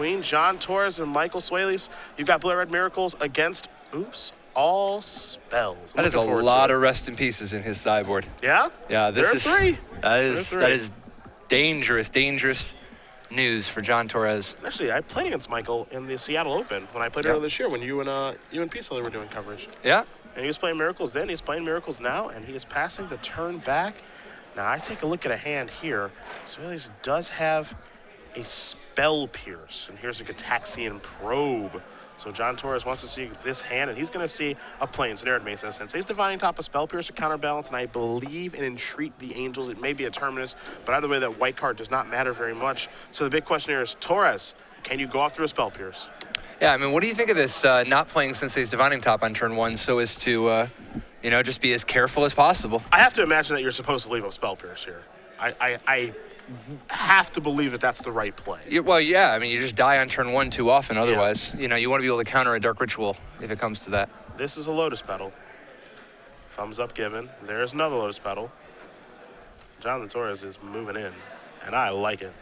between John Torrez and Michael Swailes. You've got Blue Red Miracles against, oops, all spells. That is a lot of rest in pieces in his sideboard. Yeah? Yeah, There are three. That is dangerous news for John Torrez. Actually, I played against Michael in the Seattle Open when I played earlier this year when you and Peacefully were doing coverage. Yeah. And he was playing Miracles then, he's playing Miracles now, and he is passing the turn back. Now, I take a look at a hand here. Swailes does have a Spell Pierce, and here's a Gataxian Probe. So John Torrez wants to see this hand, and he's going to see a Plains. There it makes no sense. He's Divining Top, a Spell Pierce, a Counterbalance, and I believe in Entreat the Angels. It may be a Terminus, but either way, that white card does not matter very much. So the big question here is, Torrez, can you go off through a Spell Pierce? Yeah, I mean, what do you think of this not playing Sensei's Divining Top on turn 1 so as to, you know, just be as careful as possible? I have to imagine that you're supposed to leave a Spell Pierce here. I have to believe that that's the right play. Well, yeah, I mean, you just die on turn 1 too often otherwise. You know, you want to be able to counter a Dark Ritual if it comes to that. This is a Lotus Petal. Thumbs up given. There's another Lotus Petal. Jonathan Torrez is moving in, and I like it.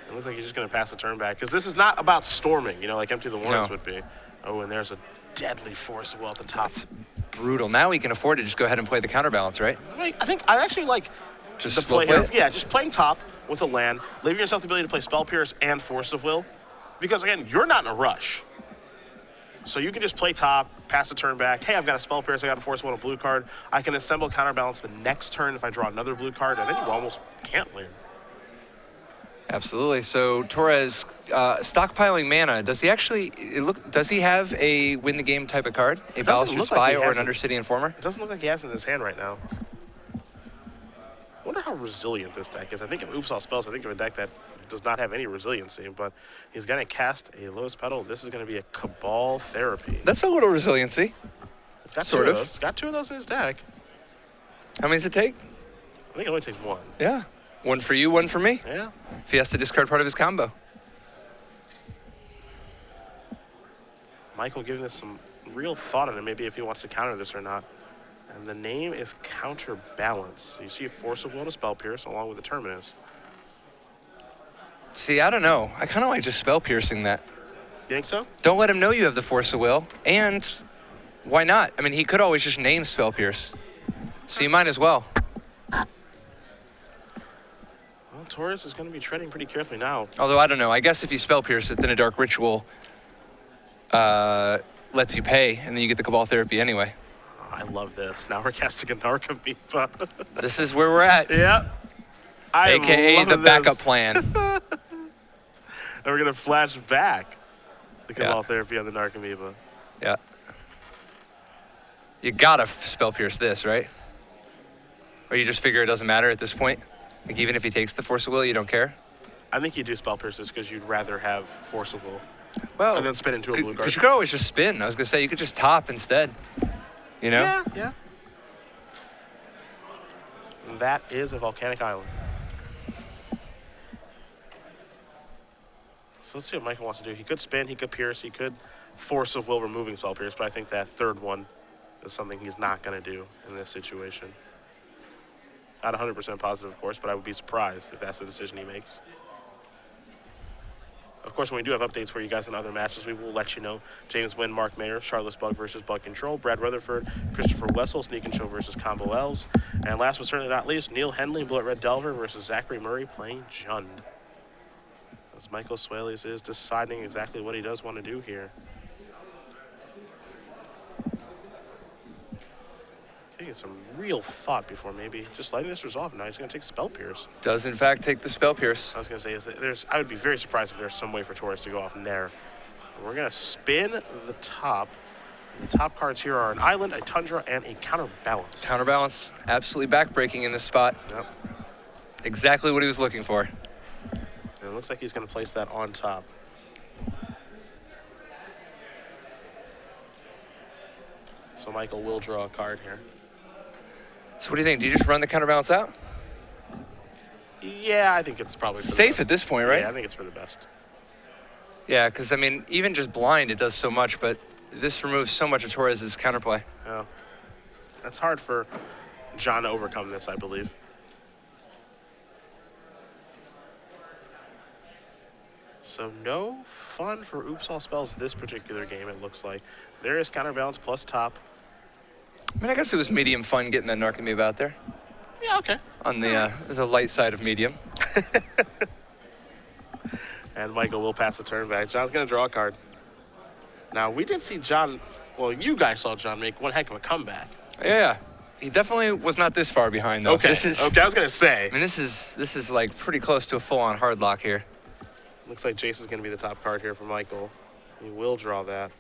It looks like he's just going to pass the turn back, because this is not about storming, you know, like Empty the Warrens would be. Oh, and there's a deadly Force of Will at the top. That's brutal. Now he can afford to just go ahead and play the counterbalance, right? I actually like just the slow play play here. Yeah, just playing top with a land, leaving yourself the ability to play Spell Pierce and Force of Will, because again, you're not in a rush. So you can just play top, pass the turn back. Hey, I've got a Spell Pierce, I got a Force of Will, and a blue card. I can assemble counterbalance the next turn if I draw another blue card, and then you almost can't win. Absolutely. So Torrez stockpiling mana. Does he actually does he have a win the game type of card? A Baluster Spy or an Undercity Informer? It doesn't look like he has it in his hand right now. I wonder how resilient this deck is. I think of Oops All Spells, I think of a deck that does not have any resiliency, but he's going to cast a Lotus Petal. This is going to be a Cabal Therapy. That's a little resiliency. It's got sort two of. those. It's got two of those in his deck. How many does it take? I think it only takes one. Yeah. One for you, one for me. Yeah. If he has to discard part of his combo. Michael giving this some real thought on it, maybe if he wants to counter this or not. And the name is Counterbalance. So you see a Force of Will and a Spell Pierce along with the Terminus. See, I don't know. I kind of like just spell piercing that. You think so? Don't let him know you have the Force of Will. And why not? I mean, he could always just name Spell Pierce. So you might as well. Well, Torrez is going to be treading pretty carefully now. Although, I don't know. I guess if you Spell Pierce it, then a Dark Ritual lets you pay, and then you get the Cabal Therapy anyway. Oh, I love this. Now we're casting a Narcomoeba. This is where we're at. Yep. AKA the backup plan. And we're going to flash back the Cabal Therapy on the Narcomoeba. Yeah. You gotta Spell Pierce this, right? Or you just figure it doesn't matter at this point? Like, even if he takes the Force of Will, you don't care? I think you do Spell Pierce this because you'd rather have Force of Will. Well, and then spin into a blue card. Because you could always just spin. I was going to say, you could just top instead. You know? Yeah, yeah. And that is a volcanic island. So let's see what Michael wants to do. He could spin, he could pierce, he could Force of Will removing Spell Pierce, but I think that third one is something he's not going to do in this situation. Not 100% positive, of course, but I would be surprised if that's the decision he makes. Of course, when we do have updates for you guys in other matches, we will let you know. James Wynn, Mark Mayer, Charlotte's Bug versus Bug Control, Brad Rutherford, Christopher Wessel, Sneak and Show versus Combo Elves, and last but certainly not least, Neil Henley, Bullet Red Delver versus Zachary Murray playing Jund. As Michael Swailes is deciding exactly what he does want to do here. Taking some real thought before maybe just letting this resolve. Now he's going to take Spell Pierce. Does in fact take the Spell Pierce. I was going to say, I would be very surprised if there's some way for Torrez to go off in there. We're going to spin the top. The top cards here are an Island, a Tundra, and a Counterbalance. Counterbalance, absolutely backbreaking in this spot. Yep. Exactly what he was looking for. And it looks like he's going to place that on top. So Michael will draw a card here. So what do you think? Do you just run the Counterbalance out? Yeah, I think it's probably for safe the best. at this point, right? Yeah, I think it's for the best. Yeah, because, I mean, even just blind, it does so much, but this removes so much of Torrez's counterplay. Yeah. That's hard for John to overcome this, I believe. So no fun for Oops All Spells this particular game, it looks like. There is Counterbalance plus top. I mean, I guess it was medium fun getting that Narcomoeba out there. Yeah, okay. On the light side of medium. And Michael will pass the turn back. John's going to draw a card. Now, we did see John, well, you guys saw John make one heck of a comeback. Yeah. He definitely was not this far behind, though. Okay, okay, I was going to say. I mean, this is like pretty close to a full-on hard lock here. Looks like Jace is going to be the top card here for Michael. He will draw that.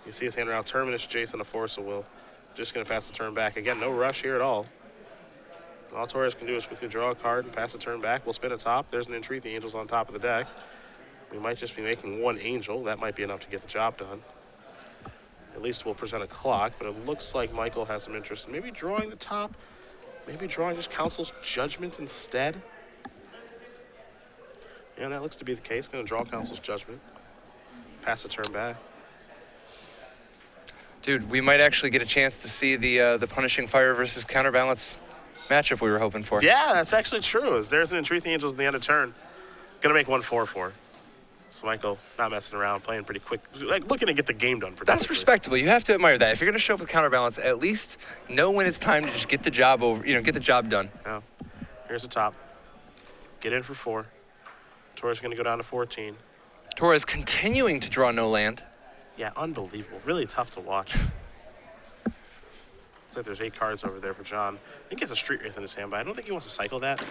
You see his hand around Terminus, Jace, and a Force of Will. Just going to pass the turn back. Again, no rush here at all. All Torrez can do is quickly draw a card and pass the turn back. We'll spin a top. There's an Entreat the Angels on top of the deck. We might just be making one Angel. That might be enough to get the job done. At least we'll present a clock, but it looks like Michael has some interest in maybe drawing the top, maybe drawing just Council's Judgment instead. Yeah, that looks to be the case. Going to draw Council's Judgment. Pass the turn back. Dude, we might actually get a chance to see the Punishing Fire versus Counterbalance matchup we were hoping for. Yeah, that's actually true. There's an Entreat the Angels at the end of turn. Going to make 1/4/4. So Michael, not messing around, playing pretty quick, like looking to get the game done. That's respectable. You have to admire that. If you're going to show up with Counterbalance, at least know when it's time to just get the job over. Get the job done. Yeah. Here's the top. Get in for 4. Torrez going to go down to 14. Torrez continuing to draw no land. Yeah, unbelievable. Really tough to watch. Looks like there's 8 cards over there for John. I think he has a Street Wraith in his hand, but I don't think he wants to cycle that.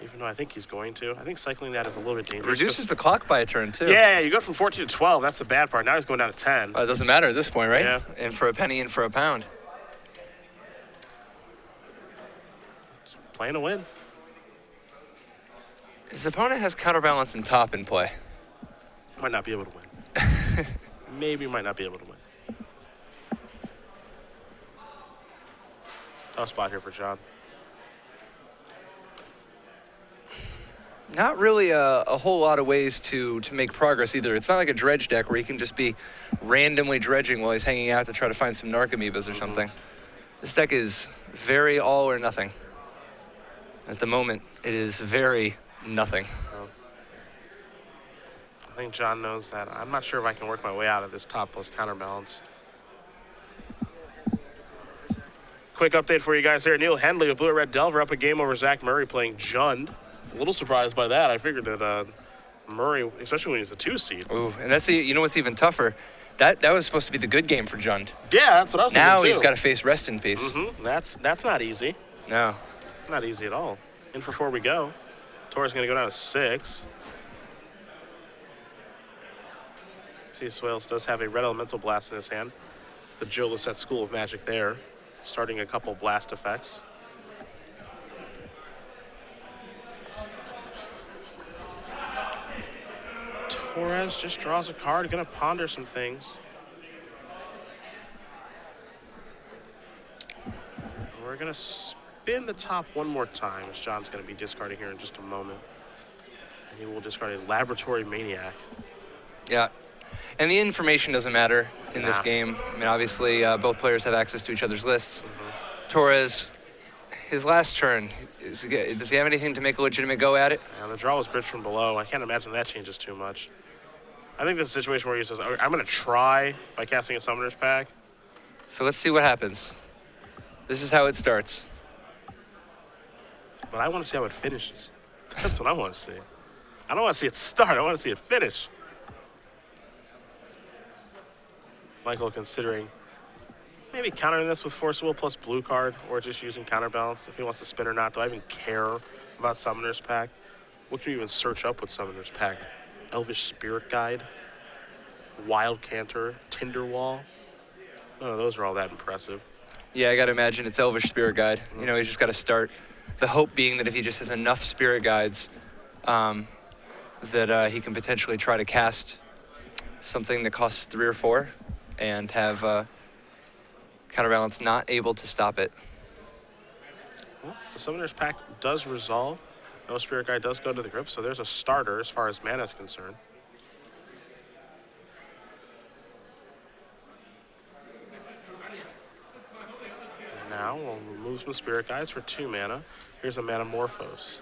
Even though I think he's going to. I think cycling that is a little bit dangerous. Reduces the clock by a turn, too. Yeah, you go from 14 to 12. That's the bad part. Now he's going down to 10. It doesn't matter at this point, right? Yeah. And for a penny and for a pound. Just playing to win. His opponent has Counterbalance and top in play. Might not be able to win. Maybe might not be able to win. Tough spot here for John. Not really a whole lot of ways to make progress either. It's not like a dredge deck where he can just be randomly dredging while he's hanging out to try to find some Narcomoebas or something. This deck is very all or nothing. At the moment, it is very nothing. I think John knows that. I'm not sure if I can work my way out of this top plus Counterbalance. Quick update for you guys here. Neil Henley with Blue Red Delver up a game over Zach Murray playing Jund. A little surprised by that. I figured that Murray, especially when he's a 2 seed. Ooh, and that's you know what's even tougher? That was supposed to be the good game for Jund. Yeah, that's what I was thinking Now too. He's got to face Rest in Peace. That's not easy. No. Not easy at all. In for 4 we go. Torrez going to go down to 6. See, Swailes does have a Red Elemental Blast in his hand. The Jill is at School of Magic there, starting a couple blast effects. Torrez just draws a card, gonna ponder some things. We're gonna spin the top one more time, as John's gonna be discarding here in just a moment. And he will discard a Laboratory Maniac. Yeah. And the information doesn't matter in this game. I mean, obviously, both players have access to each other's lists. Torrez, his last turn, does he have anything to make a legitimate go at it? Yeah, the draw was Bridge from Below. I can't imagine that changes too much. I think this is a situation where he says, I'm going to try by casting a Summoner's Pack. So let's see what happens. This is how it starts. But I want to see how it finishes. That's what I want to see. I don't want to see it start. I want to see it finish. Michael considering maybe countering this with Force Will plus blue card, or just using Counterbalance if he wants to spin or not. Do I even care about Summoner's Pack? What can you even search up with Summoner's Pack? Elvish Spirit Guide, Wild Canter, Tinderwall. None of those are all that impressive. Yeah, I got to imagine it's Elvish Spirit Guide. You know, he's just got to start. The hope being that if he just has enough Spirit Guides, that he can potentially try to cast something that costs 3 or 4 and have Counterbalance not able to stop it. Well, the Summoner's Pact does resolve. No Spirit Guide does go to the grip, so there's a starter as far as mana is concerned. Now we'll remove some Spirit Guides for 2 mana. Here's a Manamorphose.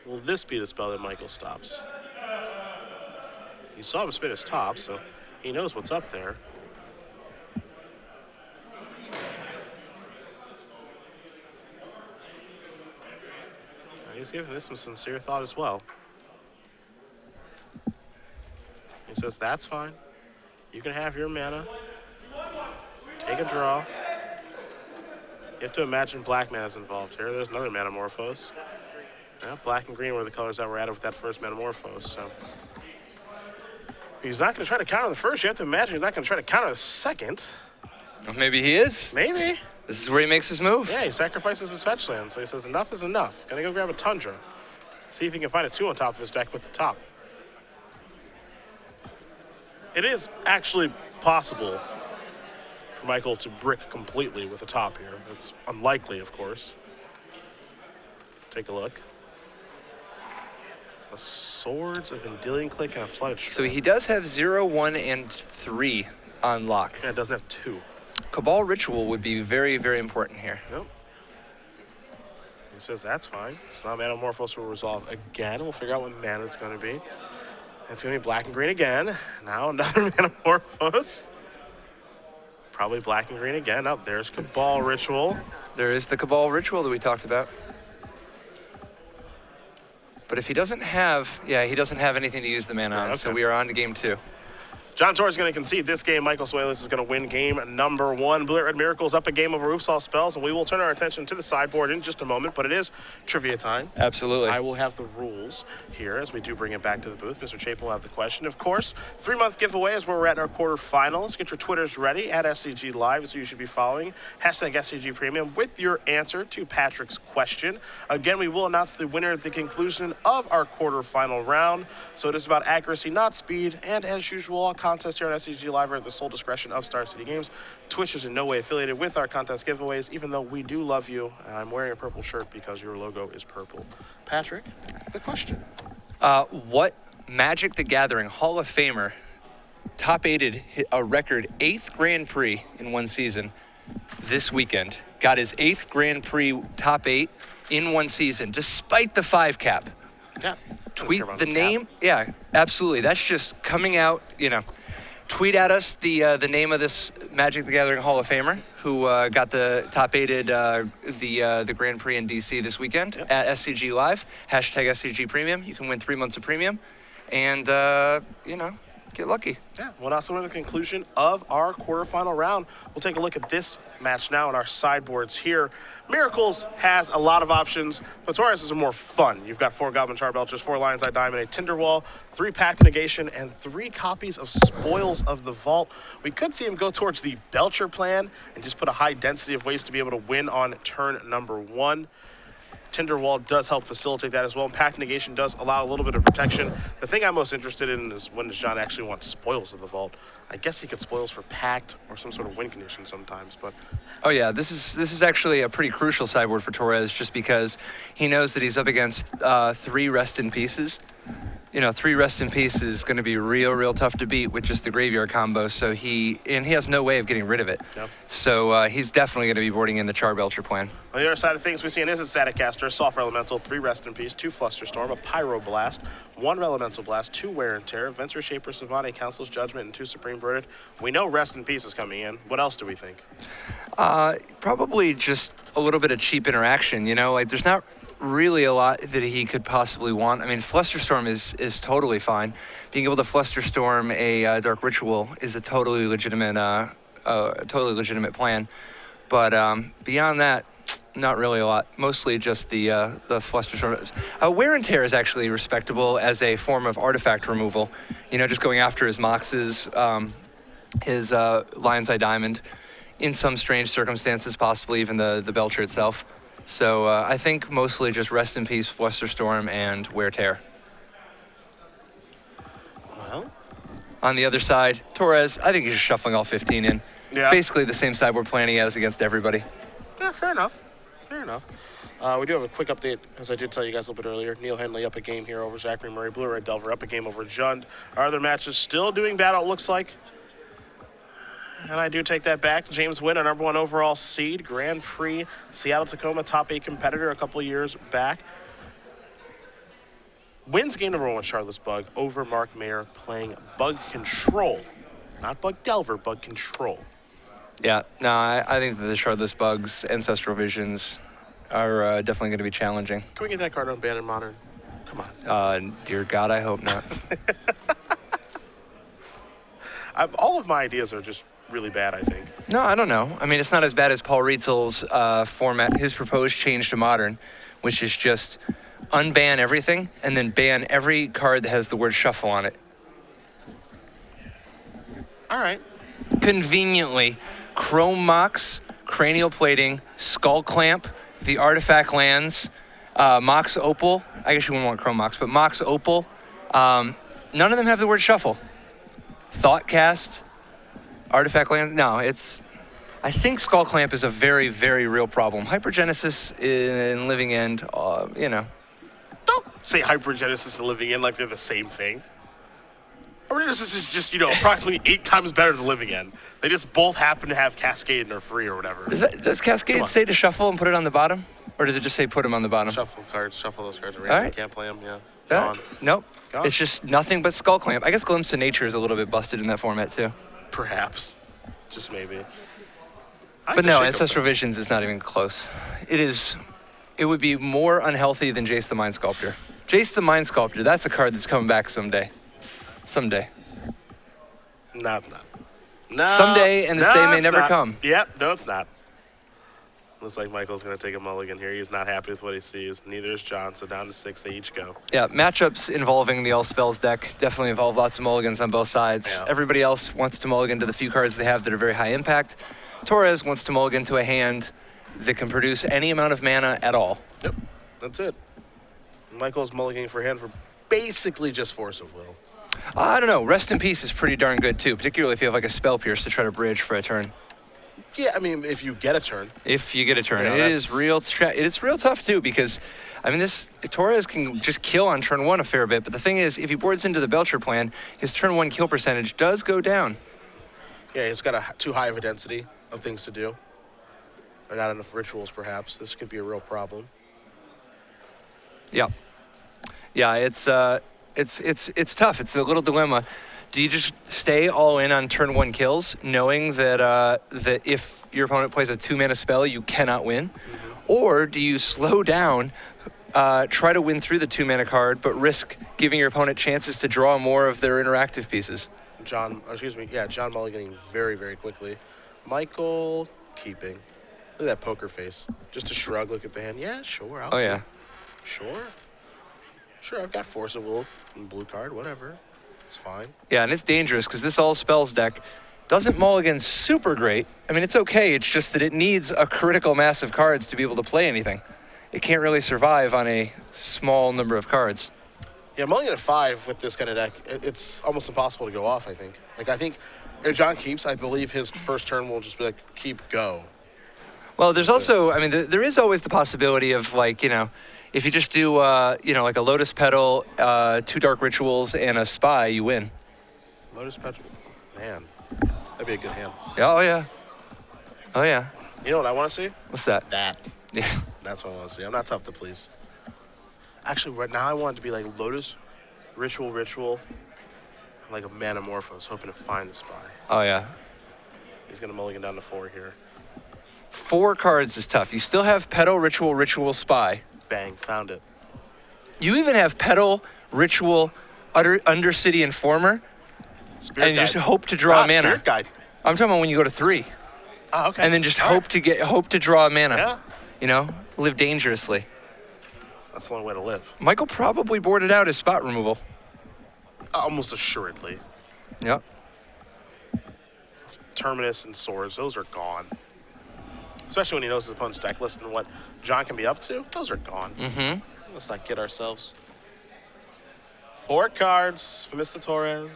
Will this be the spell that Michael stops? You saw him spin his top, so he knows what's up there. He's giving this some sincere thought as well. He says, that's fine. You can have your mana. Take a draw. You have to imagine black mana is involved here. There's another Metamorphose. Yeah, black and green were the colors that were added with that first Metamorphose. So he's not going to try to counter the first. You have to imagine he's not going to try to counter the second. Well, maybe he is. Maybe. This is where he makes his move. Yeah, he sacrifices his fetch land. So he says, enough is enough. Gonna go grab a Tundra. See if he can find a 2 on top of his deck with the top. It is actually possible for Michael to brick completely with a top here. It's unlikely, of course. Take a look. A Swords of Endilion Click and a Flooded Shroud. So he does have 0, 1, and 3 on lock. Yeah, it doesn't have 2. Cabal Ritual would be very, very important here. Yep. He says that's fine. So now Metamorphose will resolve again. We'll figure out what mana it's going to be. It's going to be black and green again. Now another Metamorphose. Probably black and green again. Now there's Cabal Ritual. There is the Cabal Ritual that we talked about. But if he doesn't have, he doesn't have anything to use the mana on, so we are on to game 2. John Torrez is going to concede this game. Michael Swailes is going to win game number 1. Blue Red Miracles up a game over Oops All Spells, and we will turn our attention to the sideboard in just a moment, but it is trivia time. Absolutely. I will have the rules here as we do bring it back to the booth. Mr. Chapin will have the question. Of course, 3-month giveaway is where we're at in our quarterfinals. Get your Twitters ready at SCG Live, so you should be following hashtag SCG Premium with your answer to Patrick's question. Again, we will announce the winner at the conclusion of our quarterfinal round. So it is about accuracy, not speed, and as usual, all contest here on SCG Live are at the sole discretion of Star City Games. Twitch is in no way affiliated with our contest giveaways, even though we do love you. And I'm wearing a purple shirt because your logo is purple. Patrick, the question. What Magic the Gathering Hall of Famer top-aided a record 8th Grand Prix in one season this weekend? Got his 8th Grand Prix top 8 in one season, despite the 5 cap. Yeah. Tweet the name. Yeah, absolutely. That's just coming out, Tweet at us the name of this Magic the Gathering Hall of Famer who got the top-aided the Grand Prix in DC this weekend at SCG Live, hashtag SCG Premium. You can win 3 months of premium and, get lucky. Yeah, we'll also win the conclusion of our quarterfinal round. We'll take a look at this match now in our sideboards here. Miracles has a lot of options, but Torrez is more fun. You've got 4 Goblin Charbelchers, 4 Lion's Eye Diamond, a Tinderwall, 3 Pact Negation, and 3 copies of Spoils of the Vault. We could see him go towards the Belcher plan and just put a high density of ways to be able to win on turn number 1. Tinderwall does help facilitate that as well, and Pact Negation does allow a little bit of protection. The thing I'm most interested in is when does John actually want Spoils of the Vault? I guess he could Spoils for Pact or some sort of win condition sometimes, but... Oh yeah, this is actually a pretty crucial sideboard for Torrez just because he knows that he's up against 3 Rest in Pieces. 3 Rest in Peace is going to be real tough to beat with just the graveyard combo, so he has no way of getting rid of it. Yep. So he's definitely going to be boarding in the Charbelcher plan. On the other side of things, we see an Instant Static Caster, Sulfur Elemental, 3 Rest in Peace, 2 Flusterstorm, a Pyroblast, 1 Elemental Blast, 2 Wear and Tear, Venture Shaper Savant, a Council's Judgment, and 2 Supreme Verdict. We know Rest in Peace is coming in. What else do we think? Probably just a little bit of cheap interaction, there's not really a lot that he could possibly want. I mean, Flusterstorm is totally fine. Being able to Flusterstorm a Dark Ritual is a totally legitimate plan. But beyond that, not really a lot. Mostly just the Flusterstorm. Wear and Tear is actually respectable as a form of artifact removal. Just going after his Moxes, his Lion's Eye Diamond, in some strange circumstances, possibly even the Belcher itself. So I think mostly just Rest in Peace, Flusterstorm, and Wear Tear. Well, on the other side, Torrez, I think he's just shuffling all 15 in. Yeah. It's basically the same sideboard plan he has against everybody. Yeah, fair enough. We do have a quick update, as I did tell you guys a little bit earlier. Neil Henley up a game here over Zachary Murray. Blue Red Delver up a game over Jund. Our other matches still doing battle, it looks like. And I do take that back. James Wynn, our #1 overall seed, Grand Prix, Seattle-Tacoma top 8 competitor a couple years back. wins game number 1 with Charlotte's Bug over Mark Mayer playing Bug Control. Not Bug Delver, Bug Control. Yeah, no, I think that the Shardless Bugs, Ancestral Visions are definitely going to be challenging. Can we get that card unbanned in Modern? Come on. Dear God, I hope not. All of my ideas are just really bad, I think. No, I don't know. I mean, it's not as bad as Paul Rietzel's format, his proposed change to Modern, which is just unban everything and then ban every card that has the word shuffle on it. All right. Conveniently, Chrome Mox, Cranial Plating, Skull Clamp, the Artifact Lands, Mox Opal. I guess you wouldn't want Chrome Mox, but Mox Opal. None of them have the word shuffle. Thoughtcast, Artifact Lands. No, I think Skull Clamp is a very, very real problem. Hypergenesis in Living End, you know. Don't say Hypergenesis and Living End like they're the same thing. Hypergenesis is just, approximately 8 times better than Living End. They just both happen to have Cascade and are free or whatever. Does Cascade say to shuffle and put it on the bottom? Or does it just say put them on the bottom? Shuffle those cards around. All right. You can't play them, yeah. Gone. Nope. Gone. It's just nothing but Skull Clamp. I guess Glimpse of Nature is a little bit busted in that format, too. Perhaps. Just maybe. But no, Ancestral Visions is not even close. It would be more unhealthy than Jace the Mind Sculptor. Jace the Mind Sculptor, that's a card that's coming back someday. Someday. No. No. Someday, and this day may never come. Yep, no, it's not. Looks like Michael's going to take a mulligan here. He's not happy with what he sees. Neither is John, so down to 6 they each go. Yeah, matchups involving the All Spells deck definitely involve lots of mulligans on both sides. Yeah. Everybody else wants to mulligan to the few cards they have that are very high impact. Torrez wants to mulligan to a hand that can produce any amount of mana at all. Yep, that's it. Michael's mulliganing for a hand for basically just Force of Will. I don't know. Rest in Peace is pretty darn good, too, particularly if you have like a Spell Pierce to try to bridge for a turn. Yeah, I mean, if you get a turn. If you get a turn. It is real tough, too, because, I mean, Torrez can just kill on turn 1 a fair bit, but the thing is, if he boards into the Belcher plan, his turn 1 kill percentage does go down. Yeah, he's got too high of a density of things to do. Or not enough rituals, perhaps. This could be a real problem. Yeah. Yeah, it's tough. It's a little dilemma. Do you just stay all in on turn 1 kills, knowing that that if your opponent plays a 2-mana spell, you cannot win? Mm-hmm. Or do you slow down, try to win through the 2-mana card, but risk giving your opponent chances to draw more of their interactive pieces? John mulliganing very, very quickly. Michael keeping. Look at that poker face. Just a shrug, look at the hand. Yeah, sure. Oh, yeah. Sure, I've got Force of Will and blue card, whatever. It's fine. Yeah, and it's dangerous because this All Spells deck doesn't mulligan super great. I mean, it's okay. It's just that it needs a critical mass of cards to be able to play anything. It can't really survive on a small number of cards. Yeah, mulligan at 5 with this kind of deck, it's almost impossible to go off, I think. I think if John keeps, I believe his first turn will just be like, keep, go. Well, there's also, I mean, there is always the possibility of, like, if you just do, like a Lotus Petal, 2 Dark Rituals, and a Spy, you win. Lotus Petal, man, that'd be a good hand. Oh, yeah. Oh, yeah. You know what I want to see? What's that? That. Yeah. That's what I want to see. I'm not tough to please. Actually, right now I want it to be like Lotus, Ritual, like a Manamorphose, hoping to find the Spy. Oh, yeah. He's going to mulligan down to 4 here. 4 cards is tough. You still have Petal, Ritual, Spy. Bang, found it. You even have Petal, Ritual, Undercity Informer, Spirit and Guide. just hope to draw a mana. Spirit Guide. I'm talking about when you go to 3. Oh, okay. And then just hope to draw a mana. Yeah. Live dangerously. That's the only way to live. Michael probably boarded out his spot removal. Almost assuredly. Yep. Terminus and Swords, those are gone. Especially when he knows his opponent's deck list and what John can be up to, those are gone. Mm-hmm. Let's not kid ourselves. 4 cards for Mr. Torrez.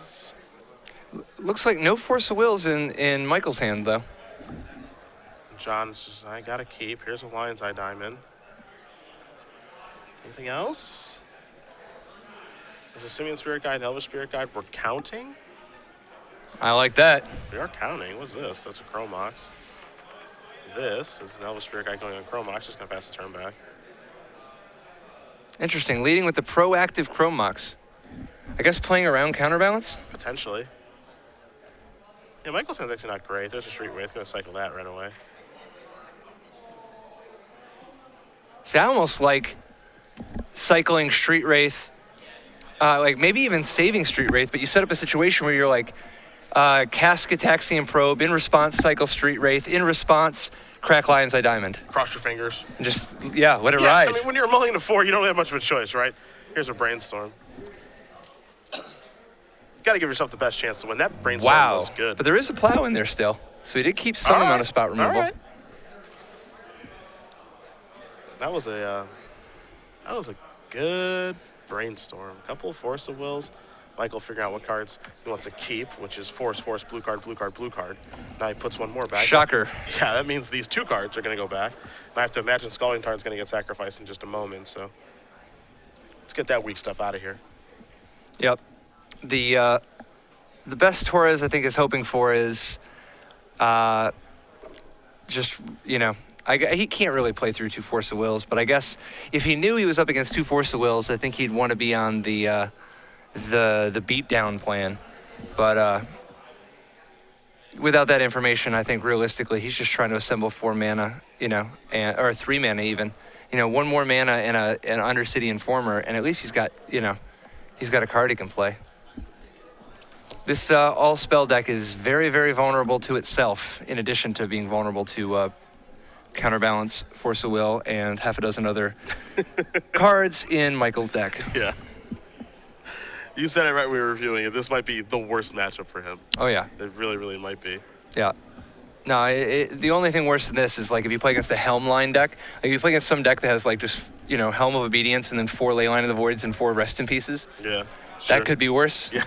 Looks like no Force of Wills in Michael's hand, though. John's just, I gotta keep. Here's a Lion's Eye Diamond. Anything else? There's a Simian Spirit Guide, Elvish Spirit Guide. We're counting? I like that. We are counting. What's this? That's a Chromox. This is an Elvish Spirit Guide going on Chromox. Just gonna pass the turn back. Interesting. Leading with the proactive Chrome Mox. I guess playing around counterbalance? Potentially. Yeah, Michael's hand's actually not great. There's a Street Wraith. Going to cycle that right away. See, I almost like cycling Street Wraith, like maybe even saving Street Wraith, but you set up a situation where you're like, cast Gataxian Probe, in response, cycle Street Wraith, in response, crack Lion's Eye Diamond. Cross your fingers. And just, yeah, let it ride. I mean, when you're mulling to 4, you don't have much of a choice, right? Here's a Brainstorm. Got to give yourself the best chance to win. That Brainstorm was good. But there is a plow in there still, so he did keep some amount of spot removal. All right. That was a good Brainstorm. A couple of Force of Wills. Michael figuring out what cards he wants to keep, which is Force, blue card, blue card, blue card. Now he puts one more back. Shocker. Yeah, that means these 2 cards are going to go back. And I have to imagine Scalding Tarn's going to get sacrificed in just a moment, so let's get that weak stuff out of here. Yep. The best Torrez I think is hoping for is just, you know, he can't really play through 2 Force of Wills, but I guess if he knew he was up against 2 Force of Wills, I think he'd want to be on the beatdown plan. But without that information, I think realistically he's just trying to assemble 4 mana, you know, or 3 mana even. You know, 1 more mana and an Undercity Informer, and at least he's got, you know, he's got a card he can play. This all-spell deck is very, very vulnerable to itself, in addition to being vulnerable to Counterbalance, Force of Will, and half a dozen other cards in Michael's deck. Yeah. You said it right when we were reviewing it. This might be the worst matchup for him. Oh, yeah. It really, really might be. Yeah. No, the only thing worse than this is, like, if you play against a Helmline deck, like, if you play against some deck that has, like, just, you know, Helm of Obedience and then 4 Leyline of the Voids and 4 Rest in Pieces. Yeah. Sure. That could be worse. Yeah,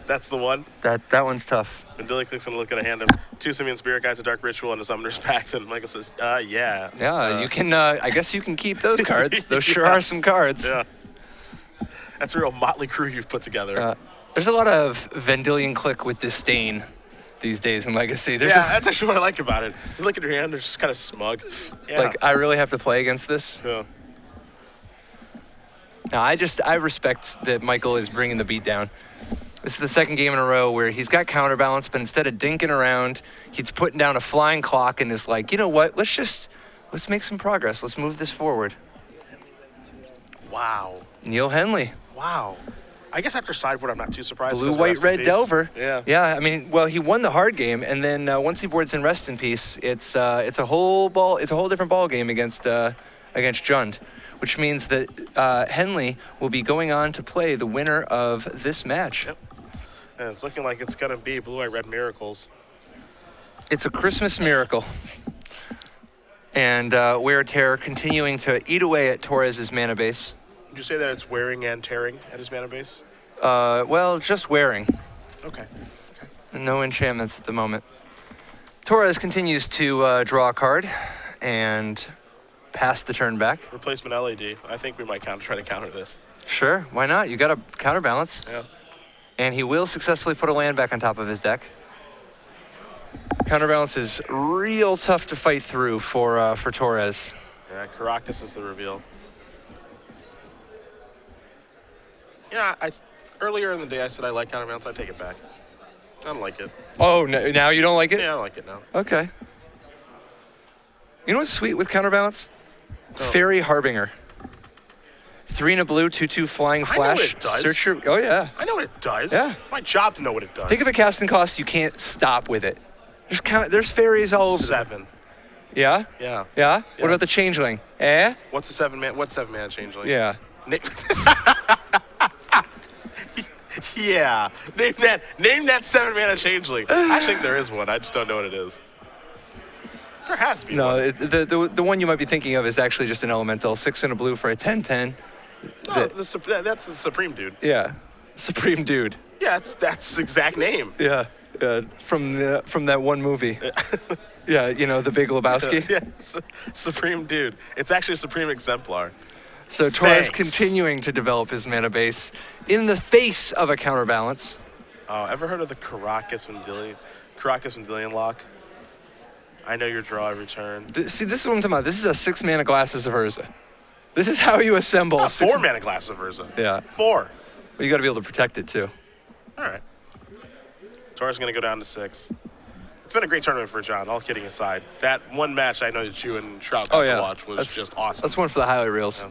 that's the one. That one's tough. When Dilly clicks on the look at a hand of 2 Simian Spirit Guides, a Dark Ritual, and a Summoner's Pact, and Michael says, yeah. Yeah, you can, I guess you can keep those cards. Those sure are some cards. Yeah. That's a real motley crew you've put together. There's a lot of Vendilion Click with Disdain these days in Legacy. That's actually what I like about it. You look at your hand, they're just kind of smug. Yeah. Like, I really have to play against this? Yeah. No, I respect that Michael is bringing the beat down. This is the 2nd game in a row where he's got counterbalance, but instead of dinking around, he's putting down a flying clock and is like, you know what, let's make some progress. Let's move this forward. Wow. Neil Henley. Wow. I guess after sideboard, I'm not too surprised. Blue, white, red Delver. Yeah. Yeah, I mean, well, he won the hard game, and then once he boards in Rest in Peace, it's a whole different ball game against Jund, which means that Henley will be going on to play the winner of this match. Yep. And it's looking like it's going to be Blue, White, Red Miracles. It's a Christmas miracle. And Wear Tear continuing to eat away at Torrez's mana base. Would you say that it's wearing and tearing at his mana base? Well, just wearing. Okay. No enchantments at the moment. Torrez continues to draw a card and pass the turn back. Replacement LED. I think we might try to counter this. Sure, why not? You got a counterbalance. Yeah. And he will successfully put a land back on top of his deck. Counterbalance is real tough to fight through for Torrez. Yeah, Caracas is the reveal. Yeah, earlier in the day I said I like counterbalance. I take it back. I don't like it. Oh, no, now you don't like it? Yeah, I don't like it now. Okay. You know what's sweet with counterbalance? Oh. Fairy Harbinger. 3 and a blue, 2/2 flying flash. I know what it does. Search your. Oh yeah. I know what it does. Yeah. It's my job to know what it does. Think of a casting cost you can't stop with it. There's fairies all over. 7. Yeah. Yeah. Yeah. What about the changeling? Eh? What's the 7-man? What's 7-man changeling? Yeah. Yeah. Name that 7-mana changeling. I think there is one. I just don't know what it is. There has to be No, one. the one you might be thinking of is actually just an elemental. 6 and a blue for a 10/10. No, that's the Supreme Dude. Yeah. Supreme Dude. Yeah, that's the exact name. Yeah. From that one movie. Yeah, you know, The Big Lebowski. Yeah, Supreme Dude. It's actually a Supreme Exemplar. So Torrez Thanks. continuing to develop his mana base in the face of a counterbalance. Oh, ever heard of the Caracas Vendilion lock? I know your draw every turn. See, this is what I'm talking about. This is a 6 mana Glasses of Urza. This is how you assemble. Oh, 4 mana Glass of Urza. Yeah. 4. Well, you got to be able to protect it too. All right. Torrez is going to go down to 6. It's been a great tournament for John, all kidding aside. That one match I know that you and Shroud got to watch was just awesome. That's one for the highlight reels. Yeah.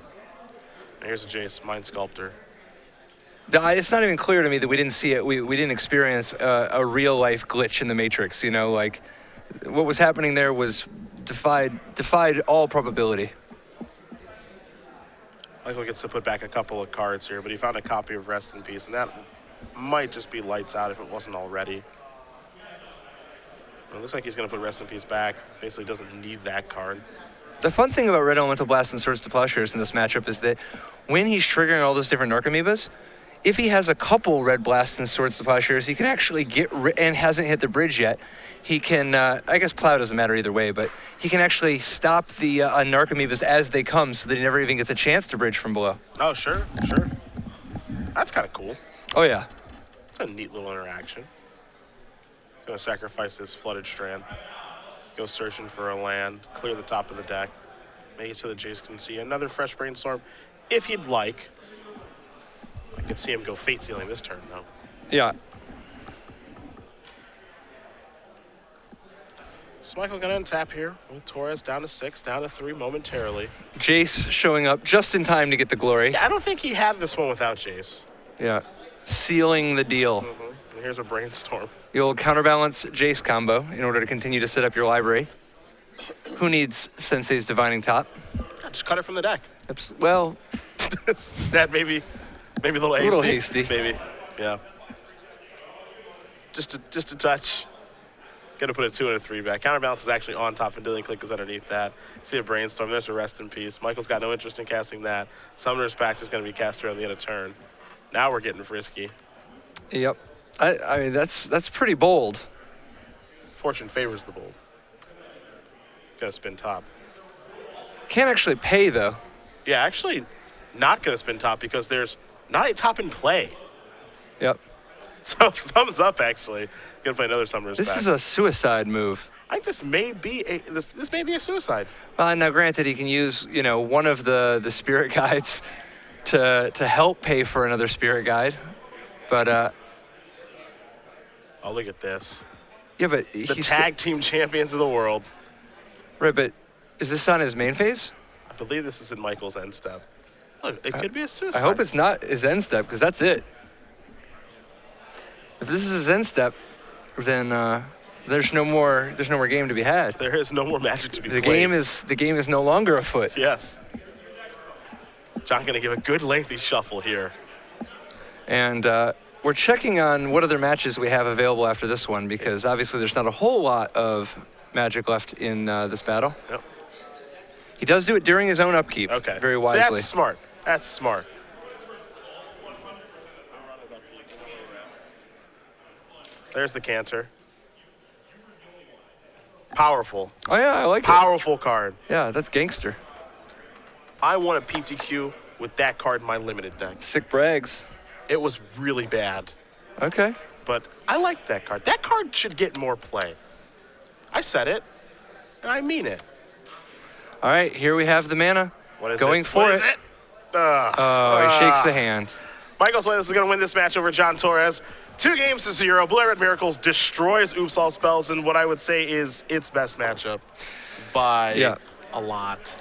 And here's a Jace, Mind Sculptor. It's not even clear to me that we didn't see it. We didn't experience a real life glitch in the Matrix. You know, like what was happening there was defied all probability. Michael gets to put back a couple of cards here, but he found a copy of Rest in Peace, and that might just be lights out if it wasn't already. It looks like he's going to put Rest in Peace back. Basically doesn't need that card. The fun thing about Red Elemental Blast and Swords to Plowshares in this matchup is that when he's triggering all those different Narcomoebas, if he has a couple Red Blasts and Swords to Plowshares, he can actually and hasn't hit the bridge yet, he can, I guess Plow doesn't matter either way, but he can actually stop the Narcomoebas as they come so that he never even gets a chance to bridge from below. Oh, sure. That's kind of cool. Oh, yeah. It's a neat little interaction. Gonna sacrifice this Flooded Strand. Go searching for a land, clear the top of the deck. Make it so that Jace can see another fresh Brainstorm if he'd like. I could see him go Fate Sealing this turn, though. Yeah. So Michael gonna untap here with Torrez down to 6, down to 3 momentarily. Jace showing up just in time to get the glory. Yeah, I don't think he had this one without Jace. Yeah. Sealing the deal. And here's a Brainstorm. You'll counterbalance Jace combo in order to continue to set up your library. Who needs Sensei's Divining Top? Just cut it from the deck. Well, that maybe a little hasty. A little hasty. Maybe, yeah. Just a touch. Gonna put a 2 and a 3 back. Counterbalance is actually on top, and Dillian Click is underneath that. See a Brainstorm. There's a Rest in Peace. Michael's got no interest in casting that. Summoner's Pact is gonna be cast around the end of turn. Now we're getting frisky. Yep. I mean, that's pretty bold. Fortune favors the bold. Gonna spin top. Can't actually pay, though. Yeah, actually not gonna spin top because there's not a top in play. Yep. So thumbs up, actually. Gonna play another Summoner's Pact. This is a suicide move. I think this may be a suicide. Well, now granted, he can use, you know, one of the spirit guides to help pay for another spirit guide, but Oh, look at this. yeah, but The he's tag team champions of the world. right. But is this on his main phase? I believe this is in Michael's end step. Look, it could be a suicide. I hope it's not his end step, because that's it. If this is his end step, then there's no more game to be had. There is no more Magic to be played. The game is no longer afoot. Yes. John gonna give a good lengthy shuffle here. And we're checking on what other matches we have available after this one, because obviously there's not a whole lot of Magic left in this battle. Yep. He does do it during his own upkeep. Okay. Very So wisely. that's smart. That's smart. There's the Canter. Powerful. Oh yeah, I like it. Powerful card. Yeah, that's gangster. I want a PTQ with that card in my limited deck. Sick brags. It was really bad, Okay. but I like that card. That card should get more play. I said it, and I mean it. All right, here we have the mana. What is Going it? for What it. is it? Oh, he shakes the hand. Michael Swailes is going to win this match over John Torrez. 2-0. Blue Red Miracles destroys Oops All Spells in what I would say is its best matchup by a lot.